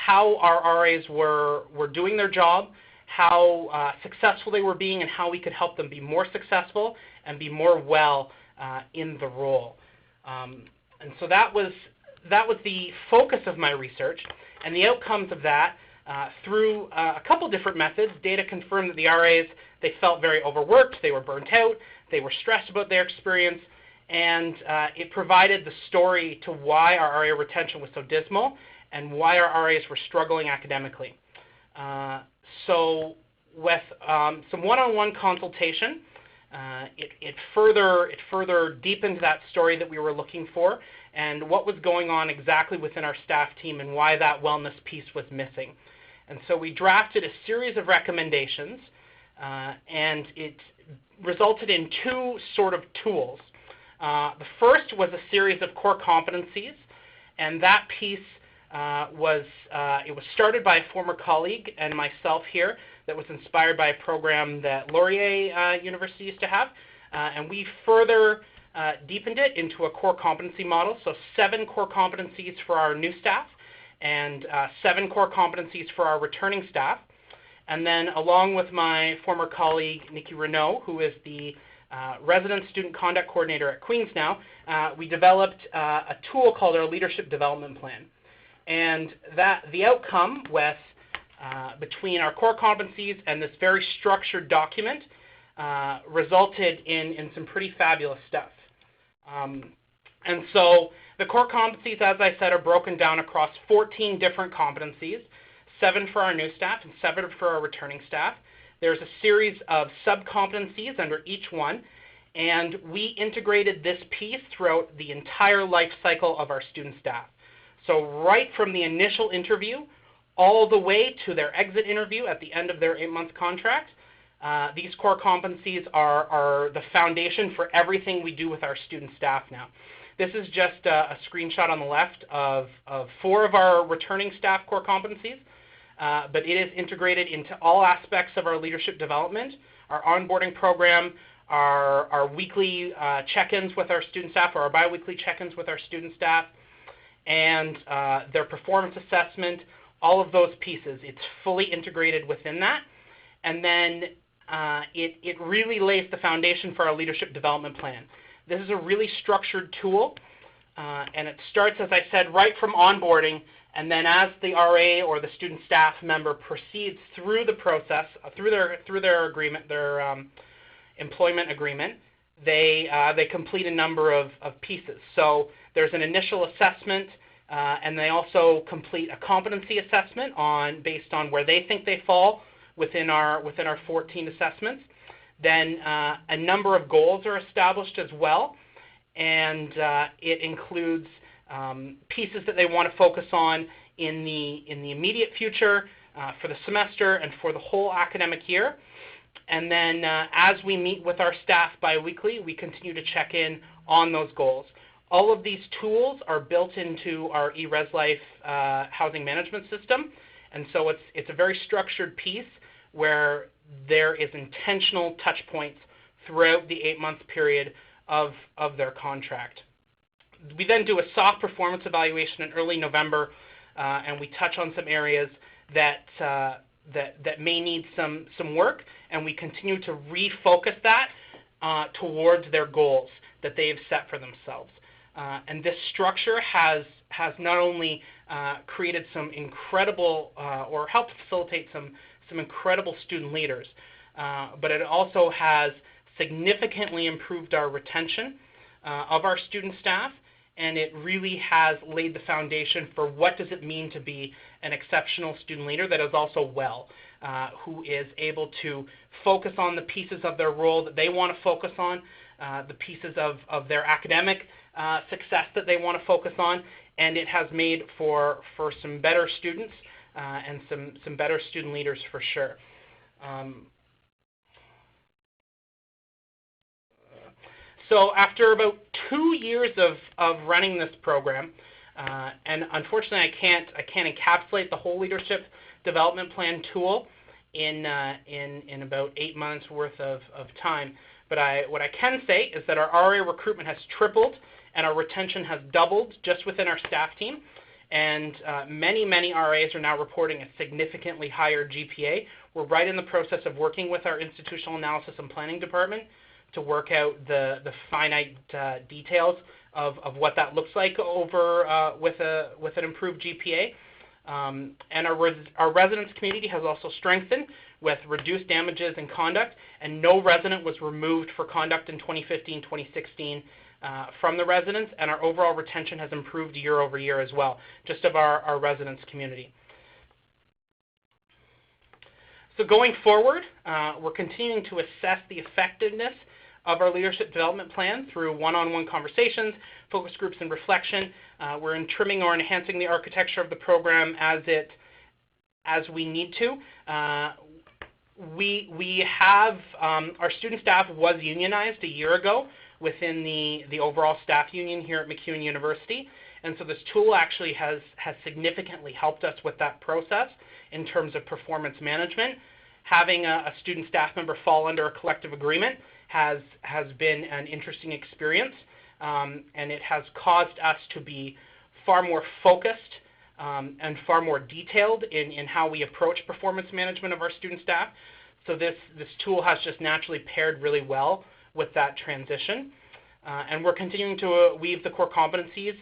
Speaker 6: how our RAs were doing their job, how successful they were being, and how we could help them be more successful and be more well in the role. And so that was the focus of my research, and the outcomes of that through a couple different methods. Data confirmed that the RAs, they felt very overworked, they were burnt out, they were stressed about their experience, and it provided the story to why our RA retention was so dismal and why our RAs were struggling academically. So with some one-on-one consultation, it further deepened that story that we were looking for and what was going on exactly within our staff team and why that wellness piece was missing. And so we drafted a series of recommendations, and it resulted in 2 sort of tools. The first was a series of core competencies, and that piece was started by a former colleague and myself here that was inspired by a program that Laurier University used to have, and we further deepened it into a core competency model, so 7 core competencies for our new staff and 7 core competencies for our returning staff. And then along with my former colleague, Nikki Renault, who is the resident student conduct coordinator at Queen's now, we developed a tool called our leadership development plan. And the outcome with between our core competencies and this very structured document resulted in some pretty fabulous stuff. And so the core competencies, as I said, are broken down across 14 different competencies, 7 for our new staff and 7 for our returning staff. There's a series of sub-competencies under each one, and we integrated this piece throughout the entire life cycle of our student staff. So right from the initial interview all the way to their exit interview at the end of their 8-month contract, these core competencies are the foundation for everything we do with our student staff now. This is just a screenshot on the left of 4 of our returning staff core competencies, but it is integrated into all aspects of our leadership development, our onboarding program, our weekly check-ins with our student staff, or our biweekly check-ins with our student staff, and their performance assessment, all of those pieces. It's fully integrated within that. And then it really lays the foundation for our leadership development plan. This is a really structured tool, and it starts, as I said, right from onboarding, and then as the RA or the student staff member proceeds through the process, through their agreement, their employment agreement, they complete a number of pieces. So there's an initial assessment, and they also complete a competency assessment based on where they think they fall within our 14 assessments. Then a number of goals are established as well, and it includes pieces that they want to focus on in the immediate future, for the semester, and for the whole academic year. And then as we meet with our staff biweekly, we continue to check in on those goals. All of these tools are built into our eResLife housing management system, and so it's a very structured piece where there is intentional touch points throughout the 8-month period of their contract. We then do a soft performance evaluation in early November, and we touch on some areas that may need some work, and we continue to refocus that towards their goals that they have set for themselves. And this structure has not only created some incredible, or helped facilitate some incredible student leaders, but it also has significantly improved our retention of our student staff, and it really has laid the foundation for what does it mean to be an exceptional student leader that is also well, who is able to focus on the pieces of their role that they want to focus on, the pieces of their academic success that they want to focus on, and it has made for some better students and some better student leaders for sure. So after about 2 years of running this program, and unfortunately I can't encapsulate the whole leadership development plan tool in about 8 months worth of time, but what I can say is that our RA recruitment has tripled and our retention has doubled just within our staff team, and many RAs are now reporting a significantly higher GPA. We're right in the process of working with our institutional analysis and planning department to work out the finite details of what that looks like over with an improved GPA. And our residence community has also strengthened with reduced damages and conduct, and no resident was removed for conduct in 2015-2016 from the residents, and our overall retention has improved year over year as well, just of our residence community. So going forward, we're continuing to assess the effectiveness of our leadership development plan through one-on-one conversations, focus groups, and reflection. We're trimming or enhancing the architecture of the program as we need to. We have our student staff was unionized a year ago within the overall staff union here at MacEwan University, and so this tool actually has significantly helped us with that process in terms of performance management. Having a student staff member fall under a collective agreement has been an interesting experience, and it has caused us to be far more focused and far more detailed in how we approach performance management of our student staff. So this tool has just naturally paired really well with that transition. And we're continuing to weave the core competencies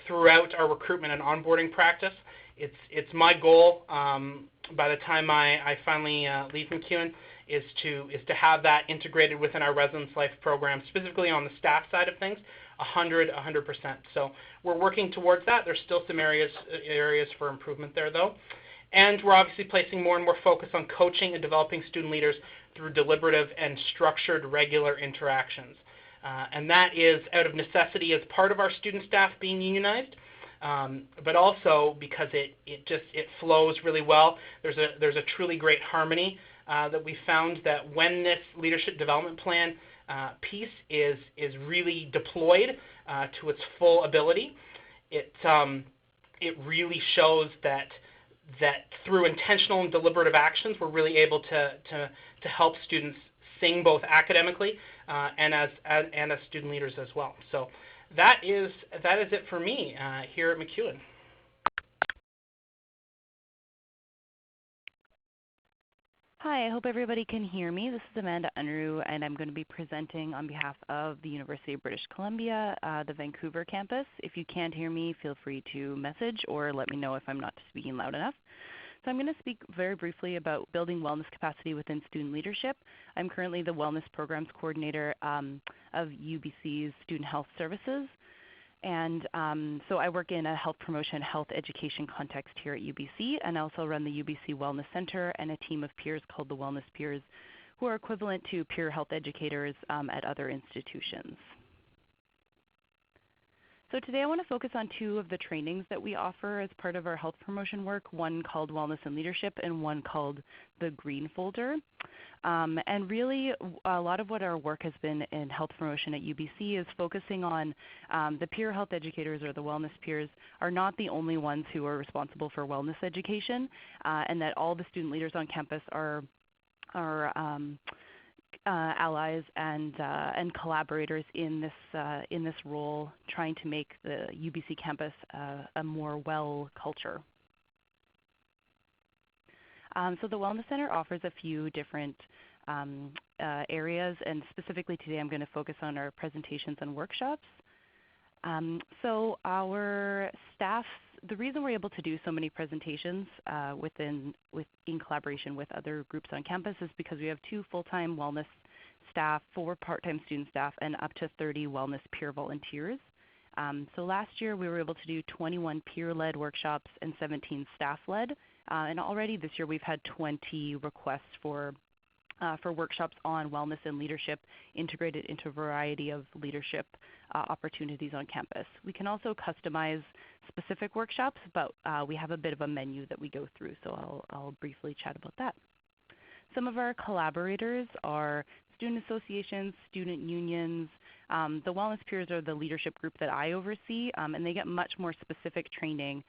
Speaker 6: throughout our recruitment and onboarding practice. It's my goal by the time I finally leave MacEwan is to have that integrated within our residence life program, specifically on the staff side of things, 100%. So we're working towards that. There's still some areas for improvement there, though. And we're obviously placing more and more focus on coaching and developing student leaders through deliberative and structured regular interactions. And that is out of necessity as part of our student staff being unionized, but also because it flows really well. There's a truly great harmony that we found that when this leadership development plan piece is really deployed to its full ability, it really shows that through intentional and deliberative actions, we're really able to help students sing both academically and as student leaders as well. So that is it for me here at MacEwan.
Speaker 7: Hi, I hope everybody can hear me. This is Amanda Unruh, and I'm going to be presenting on behalf of the University of British Columbia, the Vancouver campus. If you can't hear me, feel free to message or let me know if I'm not speaking loud enough. So I'm going to speak very briefly about building wellness capacity within student leadership. I'm currently the Wellness Programs Coordinator of UBC's Student Health Services. And so I work in a health promotion, health education context here at UBC, and I also run the UBC Wellness Center and a team of peers called the Wellness Peers, who are equivalent to peer health educators at other institutions. So today I want to focus on two of the trainings that we offer as part of our health promotion work, one called Wellness and Leadership and one called the Green Folder. And really a lot of what our work has been in health promotion at UBC is focusing on the peer health educators or the wellness peers are not the only ones who are responsible for wellness education, and that all the student leaders on campus are allies and collaborators in this role, trying to make the UBC campus a more well culture. So the Wellness Center offers a few different areas, and specifically today I'm going to focus on our presentations and workshops. So our staff, the reason we're able to do so many presentations in collaboration with other groups on campus is because we have 2 full-time wellness staff, 4 part-time student staff, and up to 30 wellness peer volunteers So last year we were able to do 21 peer-led workshops and 17 staff-led. And already this year we've had 20 requests for workshops on wellness and leadership integrated into a variety of leadership opportunities on campus. We can also customize specific workshops, but we have a bit of a menu that we go through, so I'll briefly chat about that. Some of our collaborators are student associations, student unions. The Wellness Peers are the leadership group that I oversee, and they get much more specific training,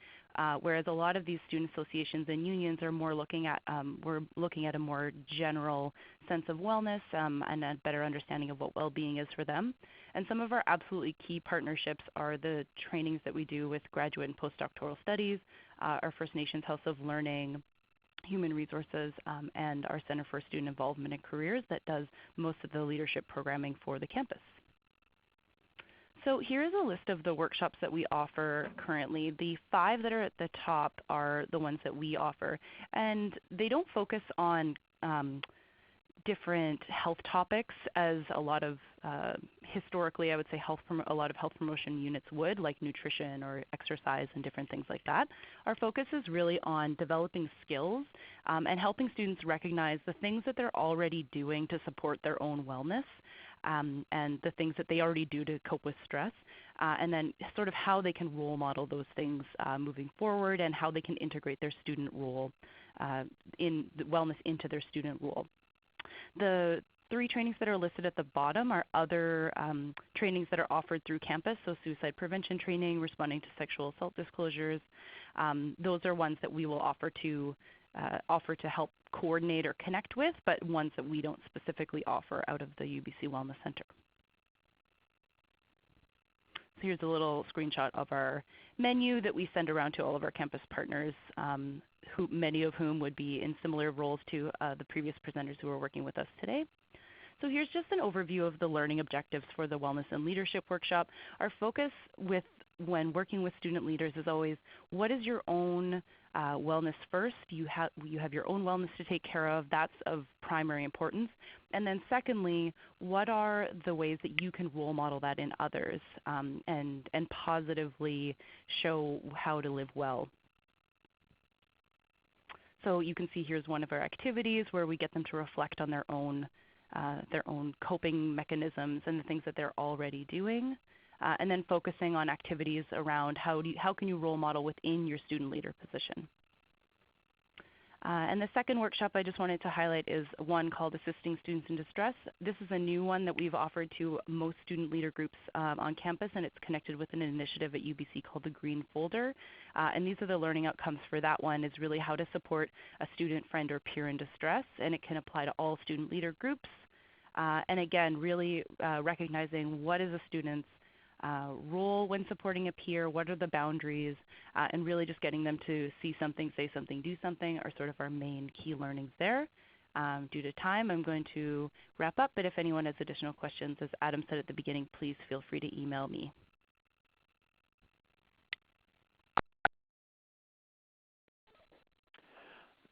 Speaker 7: whereas a lot of these student associations and unions are more looking at, we're looking at a more general sense of wellness and a better understanding of what well-being is for them. And some of our absolutely key partnerships are the trainings that we do with graduate and postdoctoral studies, our First Nations House of Learning, Human Resources, and our Center for Student Involvement and Careers that does most of the leadership programming for the campus. So here's a list of the workshops that we offer currently. The 5 that are at the top are the ones that we offer, and they don't focus on different health topics as a lot of historically I would say a lot of health promotion units would, like nutrition or exercise and different things like that. Our focus is really on developing skills and helping students recognize the things that they're already doing to support their own wellness and the things that they already do to cope with stress, and then sort of how they can role model those things moving forward and how they can integrate their student role in the wellness into their student role. The 3 trainings that are listed at the bottom are other trainings that are offered through campus, so suicide prevention training, responding to sexual assault disclosures. Those are ones that we will offer to help coordinate or connect with, but ones that we don't specifically offer out of the UBC Wellness Center. So here's a little screenshot of our menu that we send around to all of our campus partners, many of whom would be in similar roles to the previous presenters who are working with us today. So here's just an overview of the learning objectives for the Wellness and Leadership Workshop. Our focus when working with student leaders is always, what is your own wellness first? You have your own wellness to take care of. That's of primary importance. And then secondly, what are the ways that you can role model that in others and positively show how to live well? So you can see here's one of our activities where we get them to reflect on their own coping mechanisms and the things that they're already doing, and then focusing on activities around how can you role model within your student leader position. And the second workshop I just wanted to highlight is one called Assisting Students in Distress. This is a new one that we've offered to most student leader groups on campus, and it's connected with an initiative at UBC called the Green Folder. And these are the learning outcomes for that one, is really how to support a student, friend, or peer in distress, and it can apply to all student leader groups. And again, really recognizing what is a student's role when supporting a peer, what are the boundaries, and really just getting them to see something, say something, do something are sort of our main key learnings there. Due to time, I'm going to wrap up, but if anyone has additional questions, as Adam said at the beginning, please feel free to email me.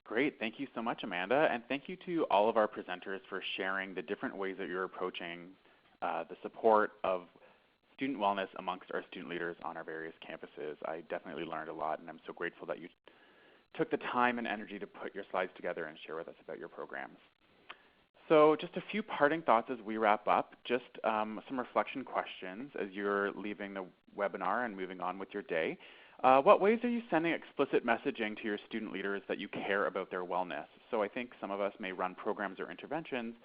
Speaker 1: Great. Thank you so much, Amanda. And thank you to all of our presenters for sharing the different ways that you're approaching the support of student wellness amongst our student leaders on our various campuses. I definitely learned a lot, and I'm so grateful that you took the time and energy to put your slides together and share with us about your programs. So just a few parting thoughts as we wrap up, just some reflection questions as you're leaving the webinar and moving on with your day. What ways are you sending explicit messaging to your student leaders that you care about their wellness? So I think some of us may run programs or interventions,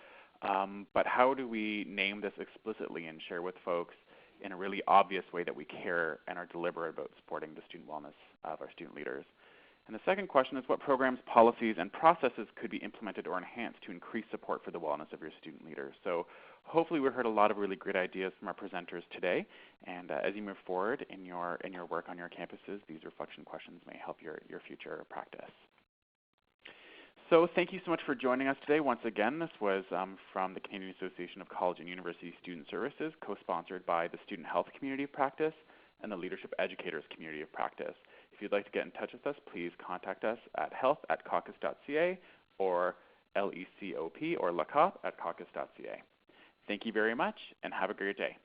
Speaker 1: but how do we name this explicitly and share with folks in a really obvious way that we care and are deliberate about supporting the student wellness of our student leaders? And the second question is, what programs, policies, and processes could be implemented or enhanced to increase support for the wellness of your student leaders? So hopefully we heard a lot of really great ideas from our presenters today, and as you move forward in your work on your campuses, these reflection questions may help your future practice. So thank you so much for joining us today. Once again, this was from the Canadian Association of College and University Student Services, co-sponsored by the Student Health Community of Practice and the Leadership Educators Community of Practice. If you'd like to get in touch with us, please contact us at health@caucus.ca or LECOP or LACOP@caucus.ca. Thank you very much, and have a great day.